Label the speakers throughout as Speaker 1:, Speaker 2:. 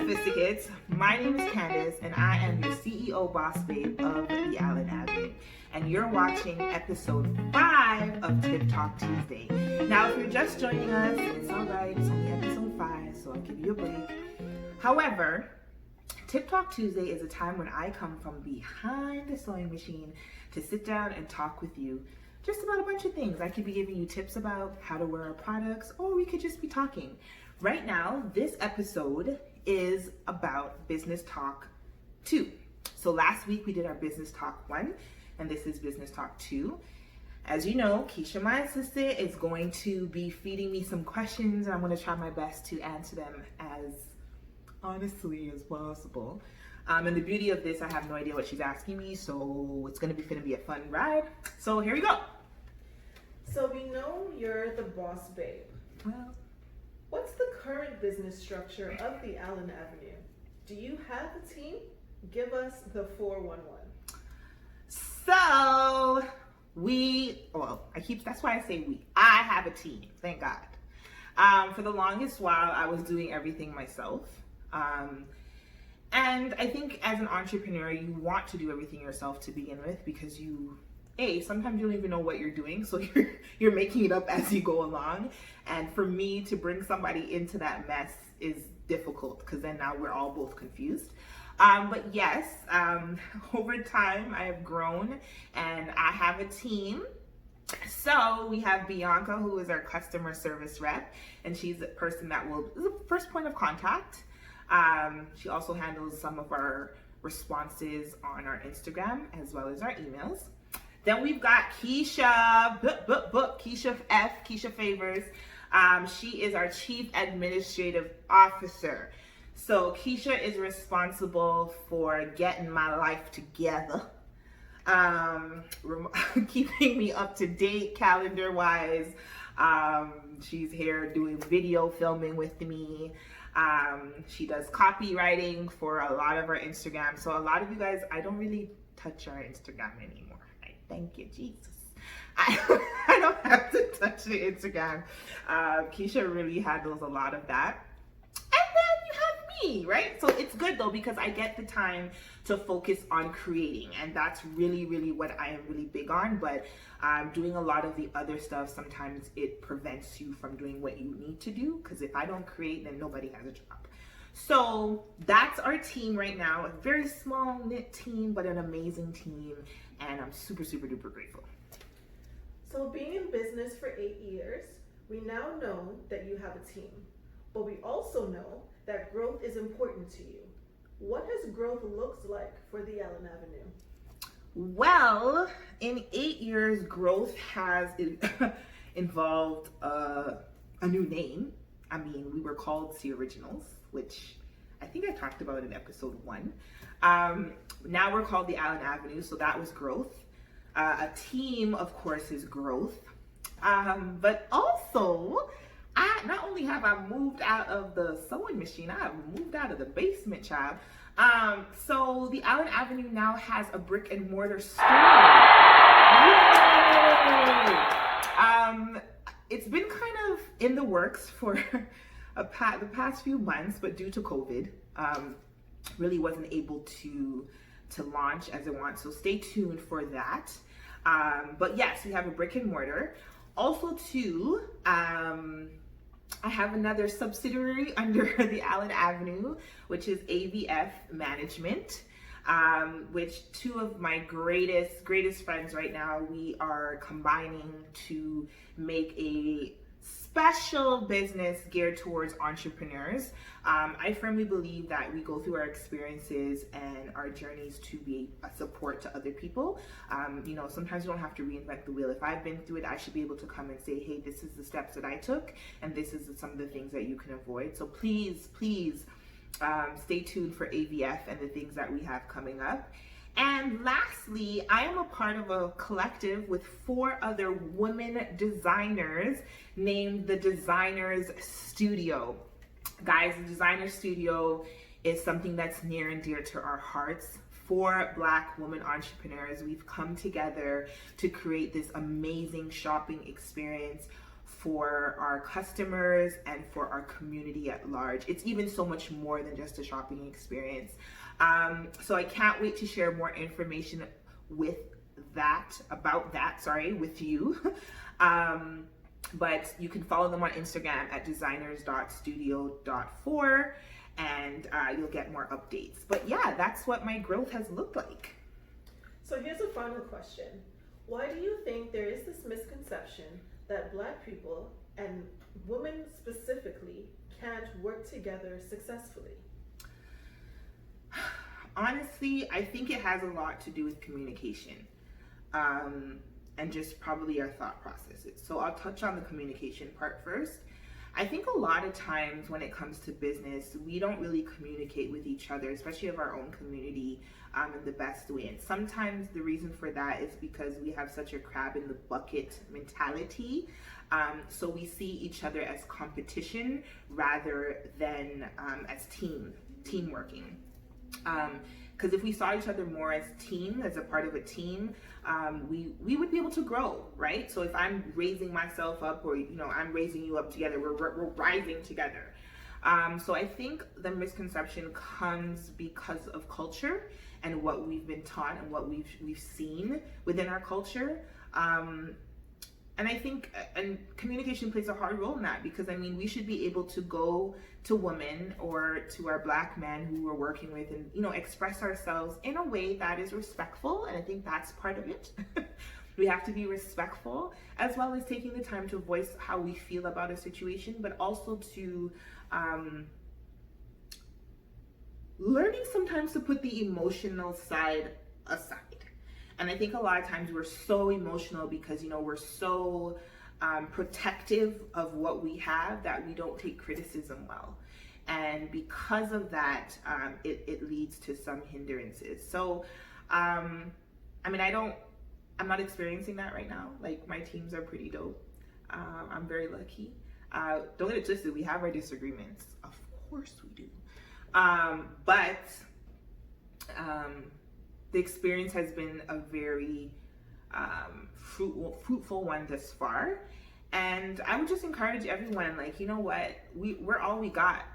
Speaker 1: Sophisticates. My name is Candace, and I am your CEO boss babe of the Allen Avenue. And you're watching episode 5 of Tip Talk Tuesday. Now, if you're just joining us, it's alright, it's only episode 5, so I'll give you a break. However, Tip Talk Tuesday is a time when I come from behind the sewing machine to sit down and talk with you just about a bunch of things. I could be giving you tips about how to wear our products, or we could just be talking. Right now, this episode is about Business Talk 2. So last week we did our Business Talk 1, and this is Business Talk 2. As you know, Keisha, my assistant, is going to be feeding me some questions, and I'm going to try my best to answer them as honestly as possible. And the beauty of this, I have no idea what she's asking me, so it's going to be a fun ride. So here we go.
Speaker 2: So we know you're the boss babe.
Speaker 1: Well,
Speaker 2: what's the current business structure of the Allen Avenue? Do you have a team? Give us the 411.
Speaker 1: So that's why I say we. I have a team, thank God. For the longest while, I was doing everything myself. And I think as an entrepreneur, you want to do everything yourself to begin with because sometimes you don't even know what you're doing, so you're making it up as you go along. And for me to bring somebody into that mess is difficult because then now we're all both confused. But yes, over time I have grown and I have a team. So we have Bianca, who is our customer service rep, and she's the person that is the first point of contact. She also handles some of our responses on our Instagram as well as our emails. Then we've got Keisha, Keisha Favors. She is our Chief Administrative Officer. So Keisha is responsible for getting my life together, keeping me up to date calendar-wise. She's here doing video filming with me. She does copywriting for a lot of our Instagram. So a lot of you guys, I don't really touch our Instagram anymore. Thank you, Jesus. I don't have to touch the Instagram. Keisha really handles a lot of that. And then you have me, right? So it's good though because I get the time to focus on creating, and that's really, really what I am really big on. But doing a lot of the other stuff, sometimes it prevents you from doing what you need to do, because if I don't create, then nobody has a job. So that's our team right now. A very small knit team, but an amazing team. And I'm super, super duper grateful.
Speaker 2: So being in business for 8 years, we now know that you have a team, but we also know that growth is important to you. What has growth looked like for the Allen Avenue?
Speaker 1: Well, in 8 years, growth has involved a new name. I mean, we were called C Originals, which I think I talked about in episode 1. Now we're called the Allen Avenue, so that was growth. A team, of course, is growth. But also, not only have I moved out of the sewing machine, I have moved out of the basement, child. So the Allen Avenue now has a brick and mortar store. It's been kind of in the works for the past few months, but due to COVID, really wasn't able to launch as I want. So stay tuned for that. But yes, we have a brick and mortar. Also too, I have another subsidiary under the Allen Avenue, which is AVF Management, which two of my greatest friends right now, we are combining to make a special business geared towards entrepreneurs. I firmly believe that we go through our experiences and our journeys to be a support to other people. Sometimes you don't have to reinvent the wheel. If I've been through it, I should be able to come and say, hey, this is the steps that I took, and this is some of the things that you can avoid. So please, stay tuned for AVF and the things that we have coming up. And lastly, I am a part of a collective with 4 other women designers named the Designers Studio. Guys, the Designer Studio is something that's near and dear to our hearts. 4 Black women entrepreneurs, we've come together to create this amazing shopping experience for our customers and for our community at large. It's even so much more than just a shopping experience. So I can't wait to share more information with you. But you can follow them on Instagram at designers.studio.4, and you'll get more updates. But yeah, that's what my growth has looked like.
Speaker 2: So here's a final question. Why do you think there is this misconception that Black people, and women specifically, can't work together successfully?
Speaker 1: Honestly, I think it has a lot to do with communication, and just probably our thought processes. So I'll touch on the communication part first. I think a lot of times when it comes to business, we don't really communicate with each other, especially of our own community, in the best way. And sometimes the reason for that is because we have such a crab in the bucket mentality. So we see each other as competition rather than as team working. Because if we saw each other more as a part of a team, we would be able to grow, right? So if I'm raising myself up, or I'm raising you up together, we're rising together. So I think the misconception comes because of culture and what we've been taught and what we've seen within our culture. And I think communication plays a hard role in that, because I mean, we should be able to go to women or to our Black men who we're working with and, express ourselves in a way that is respectful. And I think that's part of it. We have to be respectful, as well as taking the time to voice how we feel about a situation, but also to learning sometimes to put the emotional side aside. And I think a lot of times we're so emotional because, we're so protective of what we have that we don't take criticism well. And because of that, it leads to some hindrances. So, I'm not experiencing that right now. Like, my teams are pretty dope. I'm very lucky. Don't get it twisted, we have our disagreements. Of course we do. But the experience has been a very fruitful one thus far. And I would just encourage everyone, like, you know what, we're all we got,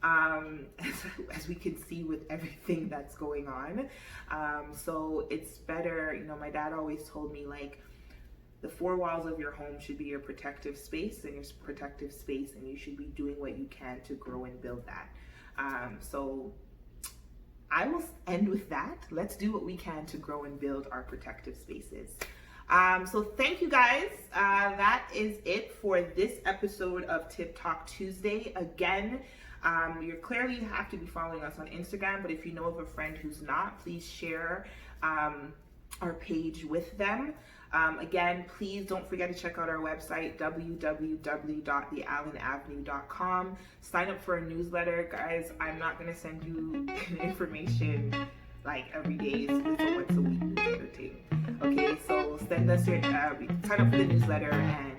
Speaker 1: as we can see with everything that's going on. So it's better, my dad always told me, like, the four walls of your home should be your protective space, and you should be doing what you can to grow and build that. So I will end with that. Let's do what we can to grow and build our protective spaces. So thank you guys. That is it for this episode of Tip Talk Tuesday. Again, you clearly have to be following us on Instagram, but if you know of a friend who's not, please share our page with them. Again, please don't forget to check out our website, www.theallenavenue.com. Sign up for a newsletter. Guys, I'm not going to send you information like every day. It's a once a week newsletter thing. Okay, so sign up for the newsletter, and